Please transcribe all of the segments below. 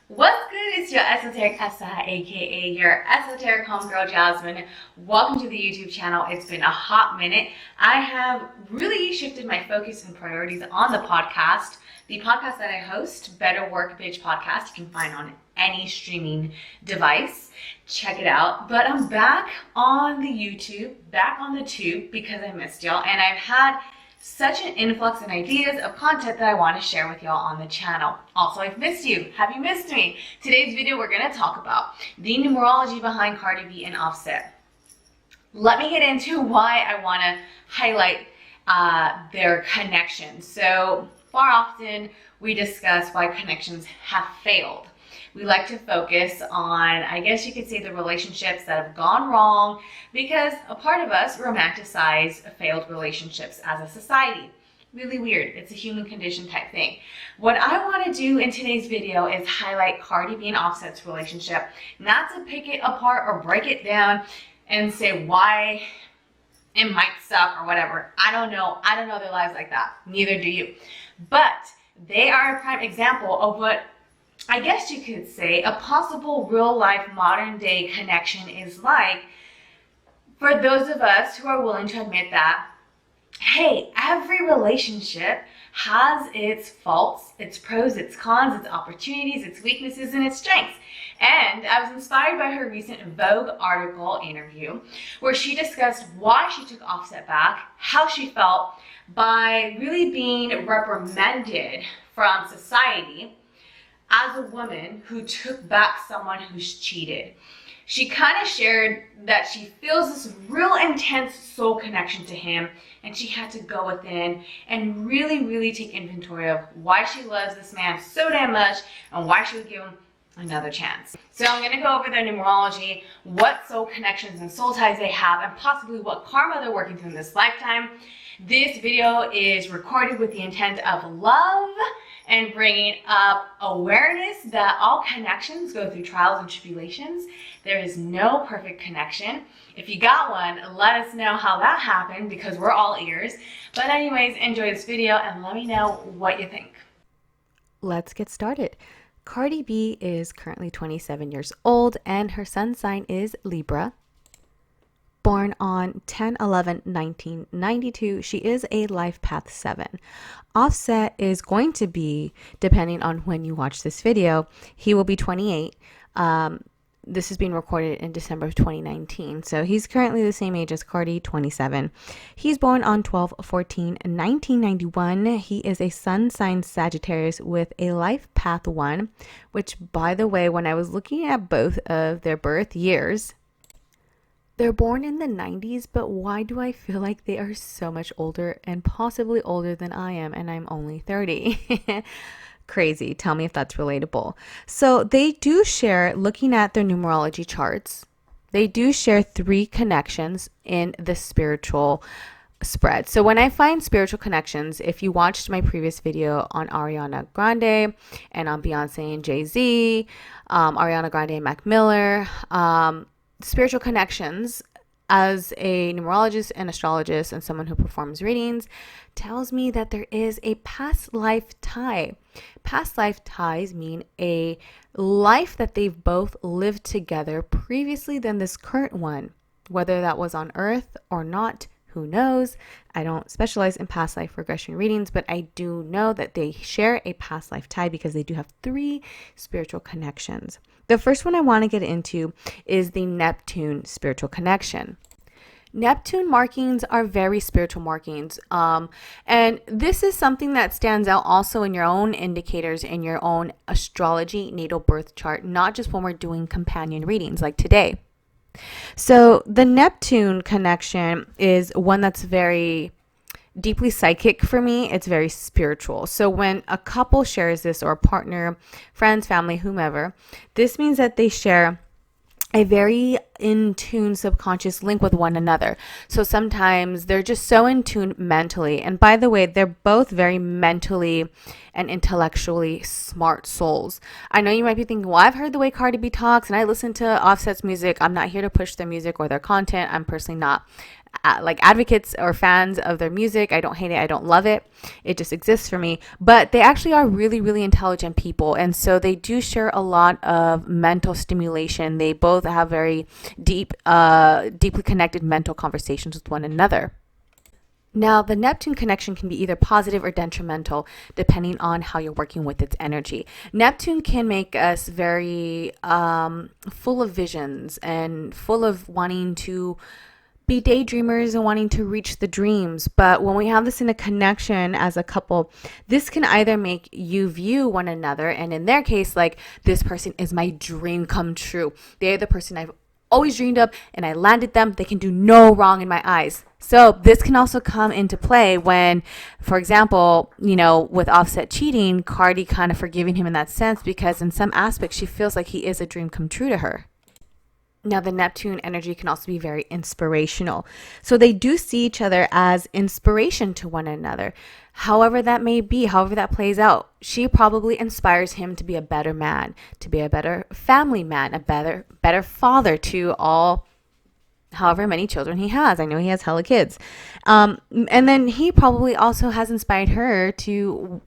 What's good? It's your Esoteric Esa, aka your esoteric homegirl Jasmine. Welcome to the YouTube channel. It's been a hot minute. I have really shifted my focus and priorities on the podcast. The podcast that I host, Better Work Bitch Podcast, you can find on any streaming device. Check it out. But I'm back on the YouTube, back on the tube because I missed y'all, and I've had such an influx of ideas of content that I want to share with y'all on the channel. Also, I've missed you. Have you missed me? Today's video, we're going to talk about the numerology behind Cardi B and Offset. Let me get into why I want to highlight their connections. So far often, we discuss why connections have failed. We like to focus on, I guess you could say, the relationships that have gone wrong because a part of us romanticize failed relationships as a society. Really weird. It's a human condition type thing. What I want to do in today's video is highlight Cardi B and Offset's relationship, not to pick it apart or break it down and say why it might suck or whatever. I don't know. I don't know their lives like that. Neither do you. But they are a prime example of what I guess you could say a possible real-life modern-day connection is like for those of us who are willing to admit that, hey, every relationship has its faults, its pros, its cons, its opportunities, its weaknesses, and its strengths. And I was inspired by her recent Vogue article interview where she discussed why she took Offset back, how she felt by really being reprimanded from society as a woman who took back someone who's cheated. She kind of shared that she feels this real intense soul connection to him, and she had to go within and really take inventory of why she loves this man so damn much and why she would give him another chance. So I'm going to go over their numerology, what soul connections and soul ties they have, and possibly what karma they're working through in this lifetime. This video is recorded with the intent of love and bringing up awareness that all connections go through trials and tribulations. There is no perfect connection. If you got one, let us know how that happened because we're all ears. But anyways, enjoy this video and let me know what you think. Let's get started. Cardi B is currently 27 years old and her sun sign is Libra. Born on 10/11/1992, she is a life path 7. Offset is going to be, depending on when you watch this video, he will be 28. This is being recorded in December of 2019. So he's currently the same age as Cardi, 27. He's born on 12/14/1991. He is a sun sign Sagittarius with a life path 1, which, by the way, when I was looking at both of their birth years, they're born in the 90s, but why do I feel like they are so much older and possibly older than I am, and I'm only 30? Crazy. Tell me if that's relatable. So they do share, looking at their numerology charts, they do share 3 connections in the spiritual spread. So when I find spiritual connections, if you watched my previous video on Ariana Grande and on Beyonce and Jay-Z, Ariana Grande and Mac Miller, spiritual connections, as a numerologist and astrologist and someone who performs readings, tells me that there is a past life tie. Past life ties mean a life that they've both lived together previously than this current one. Whether that was on Earth or not, who knows? I don't specialize in past life regression readings, but I do know that they share a past life tie because they do have 3 spiritual connections. The first one I want to get into is the Neptune spiritual connection. Neptune markings are very spiritual markings. And this is something that stands out also in your own indicators in your own astrology natal birth chart, not just when we're doing companion readings like today. So the Neptune connection is one that's very deeply psychic for me. It's very spiritual. So when a couple shares this, or a partner, friends, family, whomever, this means that they share a very in tune subconscious link with one another. So sometimes they're just so in tune mentally. And by the way, they're both very mentally and intellectually smart souls. I know you might be thinking, well, I've heard the way Cardi B talks and I listen to Offset's music. I'm not here to push their music or their content. I'm personally not like advocates or fans of their music. I don't hate it. I don't love it. It just exists for me. But they actually are really, really intelligent people. And so they do share a lot of mental stimulation. They both have very deeply connected mental conversations with one another. Now, the Neptune connection can be either positive or detrimental depending on how you're working with its energy. Neptune can make us very full of visions and full of wanting to be daydreamers and wanting to reach the dreams. But when we have this in a connection as a couple, this can either make you view one another, and in their case, like, this person is my dream come true. They're the person I've always dreamed of, and I landed them. They can do no wrong in my eyes. So this can also come into play when, for example, with Offset cheating, Cardi kind of forgiving him in that sense, because in some aspects she feels like he is a dream come true to her. Now, the Neptune energy can also be very inspirational. So they do see each other as inspiration to one another. However that may be, however that plays out, she probably inspires him to be a better man, to be a better family man, a better father to all, however many children he has. I know he has hella kids. And then he probably also has inspired her to,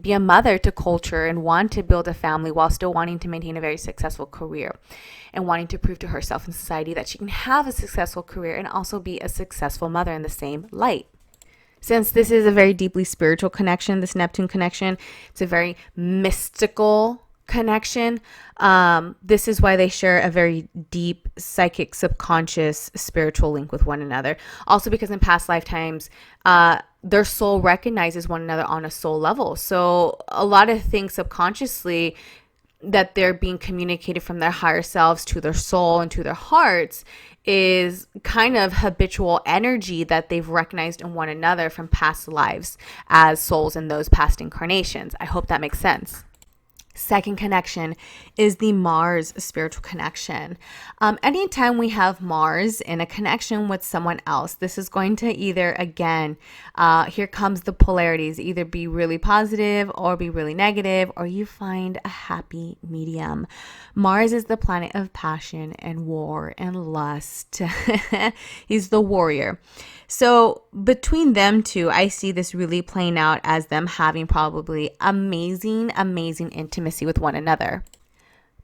be a mother to culture and want to build a family while still wanting to maintain a very successful career and wanting to prove to herself in society that she can have a successful career and also be a successful mother in the same light. Since this is a very deeply spiritual connection, this Neptune connection, it's a very mystical connection. This is why they share a very deep psychic, subconscious, spiritual link with one another. Also because in past lifetimes, their soul recognizes one another on a soul level. So a lot of things subconsciously that they're being communicated from their higher selves to their soul and to their hearts is kind of habitual energy that they've recognized in one another from past lives as souls in those past incarnations. I hope that makes sense. Second connection is the Mars spiritual connection. Anytime we have Mars in a connection with someone else, this is going to either, again, here comes the polarities, either be really positive or be really negative, or you find a happy medium. Mars is the planet of passion and war and lust. He's the warrior. So between them two, I see this really playing out as them having probably amazing intimacy with one another.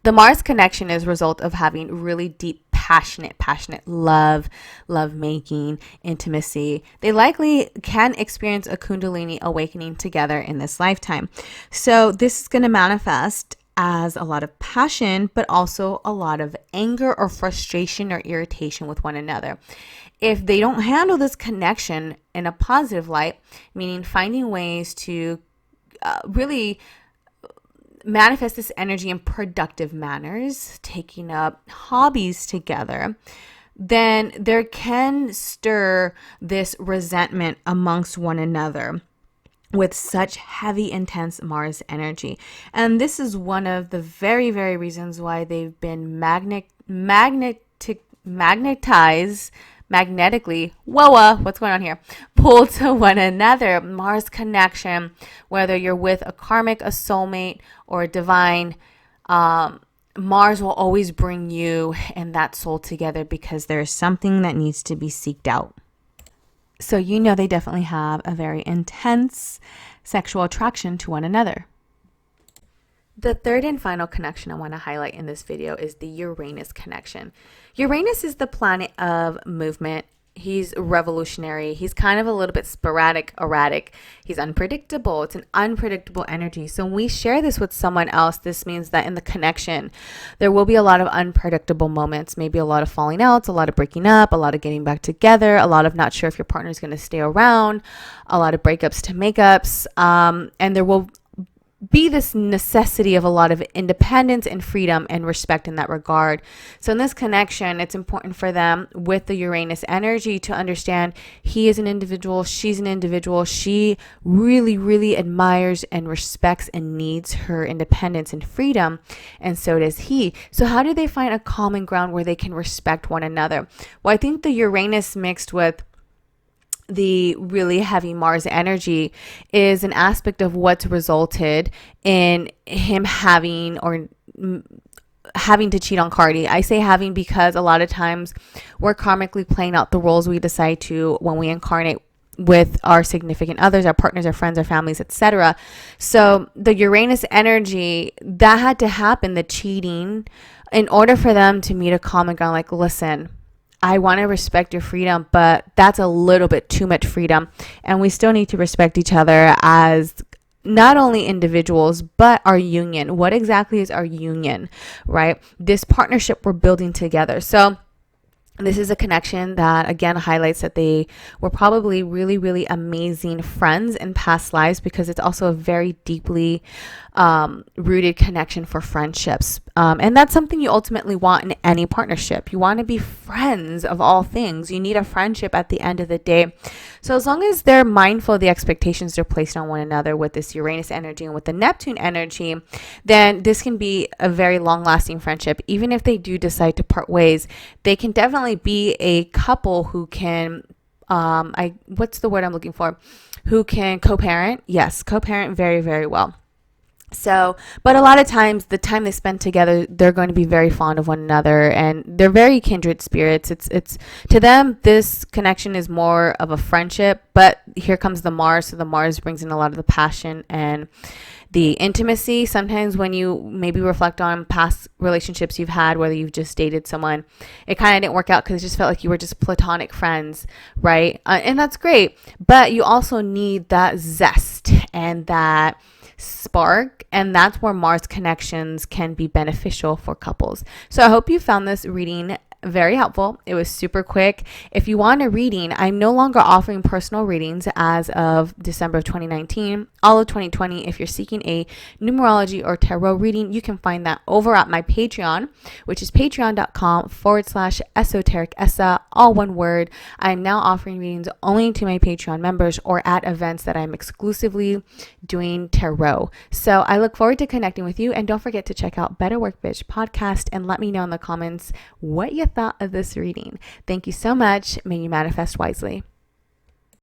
The Mars connection is a result of having really deep, passionate love making, intimacy. They likely can experience a Kundalini awakening together in this lifetime. So this is going to manifest as a lot of passion, but also a lot of anger or frustration or irritation with one another. If they don't handle this connection in a positive light, meaning finding ways to really manifest this energy in productive manners, taking up hobbies together, then there can stir this resentment amongst one another with such heavy, intense Mars energy. And this is one of the very, very reasons why they've been magnetically, what's going on here? Pulled to one another. Mars connection, whether you're with a karmic, a soulmate, or a divine, Mars will always bring you and that soul together because there's something that needs to be seeked out. So they definitely have a very intense sexual attraction to one another. The third and final connection I want to highlight in this video is the Uranus connection. Uranus is the planet of movement. He's revolutionary. He's kind of a little bit sporadic, erratic. He's unpredictable. It's an unpredictable energy. So when we share this with someone else, this means that in the connection, there will be a lot of unpredictable moments, maybe a lot of falling outs, a lot of breaking up, a lot of getting back together, a lot of not sure if your partner is going to stay around, a lot of breakups to makeups, and there will be this necessity of a lot of independence and freedom and respect in that regard. So in this connection, it's important for them with the Uranus energy to understand he is an individual, she's an individual. She really, really admires and respects and needs her independence and freedom, and so does he. So how do they find a common ground where they can respect one another? Well, I think the Uranus mixed with the really heavy Mars energy is an aspect of what's resulted in him having or having to cheat on Cardi. I say having because a lot of times we're karmically playing out the roles we decide to when we incarnate with our significant others, our partners, our friends, our families, etc. So the Uranus energy, that had to happen, the cheating, in order for them to meet a common ground. Like, listen, I want to respect your freedom, but that's a little bit too much freedom. And we still need to respect each other as not only individuals, but our union. What exactly is our union, right? This partnership we're building together. So this is a connection that, again, highlights that they were probably really, really amazing friends in past lives, because it's also a very deeply rooted connection for friendships. And that's something you ultimately want in any partnership. You want to be friends of all things. You need a friendship at the end of the day. So as long as they're mindful of the expectations they're placed on one another with this Uranus energy and with the Neptune energy, then this can be a very long-lasting friendship. Even if they do decide to part ways, they can definitely be a couple who can, what's the word I'm looking for? Who can co-parent? Yes, co-parent very, very well. So, but a lot of times the time they spend together, they're going to be very fond of one another, and they're very kindred spirits. It's to them, this connection is more of a friendship, but here comes the Mars. So the Mars brings in a lot of the passion and the intimacy. Sometimes when you maybe reflect on past relationships you've had, whether you've just dated someone, it kind of didn't work out because it just felt like you were just platonic friends, right? And that's great, but you also need that zest and that spark, and that's where Mars connections can be beneficial for couples. So I hope you found this reading very helpful. It was super quick. If you want a reading, I'm no longer offering personal readings as of December of 2019, all of 2020. If you're seeking a numerology or tarot reading, you can find that over at my Patreon, which is patreon.com/Esoteric Esa, all one word. I am now offering readings only to my Patreon members or at events that I'm exclusively doing tarot. So I look forward to connecting with you, and don't forget to check out Better Work Bitch podcast and let me know in the comments what you thought of this reading. Thank you so much. May you manifest wisely.